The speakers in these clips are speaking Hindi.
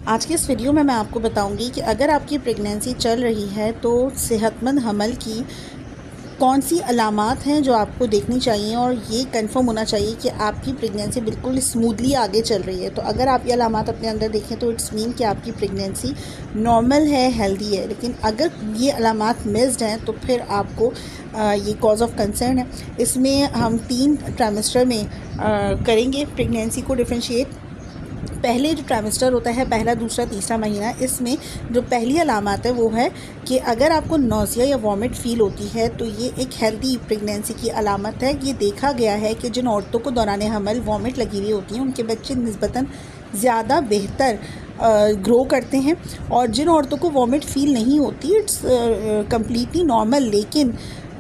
आज की इस वीडियो में मैं आपको बताऊंगी कि अगर आपकी प्रेगनेंसी चल रही है तो सेहतमंद हमल की कौन सी अलामात हैं जो आपको देखनी चाहिए और ये कंफर्म होना चाहिए कि आपकी प्रेगनेंसी बिल्कुल स्मूथली आगे चल रही है। तो अगर आप ये अलामात अपने अंदर देखें तो इट्स मीन कि आपकी प्रेगनेंसी नॉर्मल है, हेल्दी है। लेकिन अगर ये अलामात मिस्ड हैं तो फिर आपको ये कॉज ऑफ कंसर्न है। इसमें हम 3 ट्राइमेस्टर में करेंगे प्रेगनेंसी को डिफ्रेंशिएट। पहले जो ट्राइमेस्टर होता है, पहला, दूसरा, तीसरा महीना, इसमें जो पहली अलामत है वो है कि अगर आपको नौसिया या वॉमिट फ़ील होती है तो ये एक हेल्दी प्रेगनेंसी की अलामत है। ये देखा गया है कि जिन औरतों को दौरान हमल वॉमिट लगी हुई होती हैं उनके बच्चे निस्बतन ज़्यादा बेहतर ग्रो करते हैं, और जिन औरतों को वॉमिट फ़ील नहीं होती इट्स कम्प्लीटली नॉर्मल, लेकिन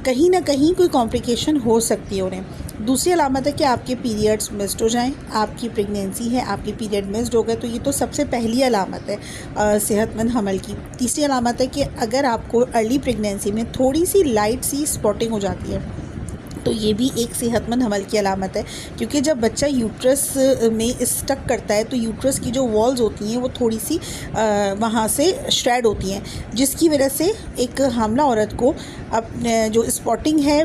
कहीं ना कहीं कोई कॉम्प्लिकेशन हो सकती है उन्हें। दूसरी अलामत है कि आपके पीरियड्स मिस्ड हो जाएं। आपकी प्रेगनेंसी है, आपके पीरियड मिस्ड हो गए, तो ये तो सबसे पहली अलामत है सेहतमंद हमल की। तीसरी अलामत है कि अगर आपको अर्ली प्रेगनेंसी में थोड़ी सी लाइट सी स्पॉटिंग हो जाती है तो ये भी एक सेहतमंद हमल की अलामत है, क्योंकि जब बच्चा यूट्रस में स्टक करता है तो यूट्रस की जो वॉल्स होती हैं वो थोड़ी सी वहाँ से श्रेड होती हैं, जिसकी वजह से एक हामला औरत को अपने जो स्पॉटिंग है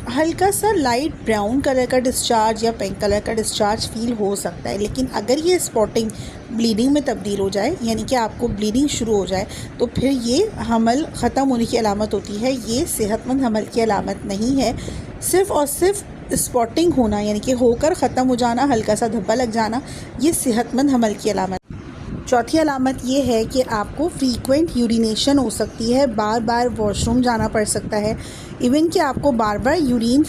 हल्का सा लाइट ब्राउन कलर का डिस्चार्ज या पिंक कलर का डिस्चार्ज फील हो सकता है। लेकिन अगर ये स्पॉटिंग ब्लीडिंग में तब्दील हो जाए, यानी कि आपको ब्लीडिंग शुरू हो जाए, तो फिर ये हमल ख़त्म होने की अलामत होती है। ये सेहतमंद हमल की अलामत नहीं है। सिर्फ़ और सिर्फ स्पॉटिंग होना, यानी कि होकर ख़त्म हो जाना, हल्का सा धब्बा लग जाना, ये सेहतमंद हमल की अलामत। चौथी अलामत ये है कि आपको फ्रीक्वेंट यूरिनेशन हो सकती है, बार बार वॉशरूम जाना पड़ सकता है। इवन कि आपको बार बार यूरिन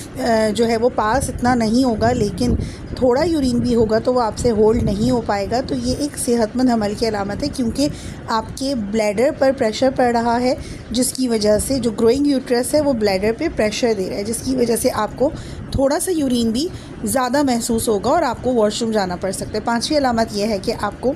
जो है वो पास इतना नहीं होगा, लेकिन थोड़ा यूरिन भी होगा तो वो आपसे होल्ड नहीं हो पाएगा। तो ये एक सेहतमंद हमल की अलामत है, क्योंकि आपके ब्लैडर पर प्रेशर पड़ रहा है, जिसकी वजह से जो ग्रोइंग यूट्रस है वो ब्लैडर पे प्रेशर दे रहा है, जिसकी वजह से आपको थोड़ा सा यूरिन भी ज़्यादा महसूस होगा और आपको वॉशरूम जाना पड़ सकता है। पाँचवीं अलामत यह है कि आपको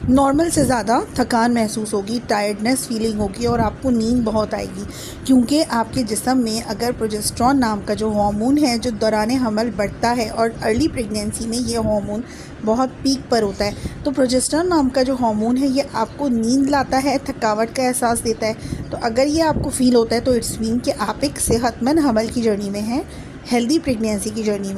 नॉर्मल से ज़्यादा थकान महसूस होगी, टायर्डनेस फीलिंग होगी और आपको नींद बहुत आएगी, क्योंकि आपके जिस्म में अगर प्रोजेस्टेरॉन नाम का जो हार्मोन है जो दौरान हमल बढ़ता है, और अर्ली प्रेगनेंसी में ये हार्मोन बहुत पीक पर होता है, तो प्रोजेस्टेरॉन नाम का जो हार्मोन है ये आपको नींद लाता है, थकावट का एहसास देता है। तो अगर ये आपको फ़ील होता है तो इट्स मीन कि आप एक सेहतमंद हमल की जर्नी में हैं, हेल्दी प्रेगनेंसी की जर्नी में।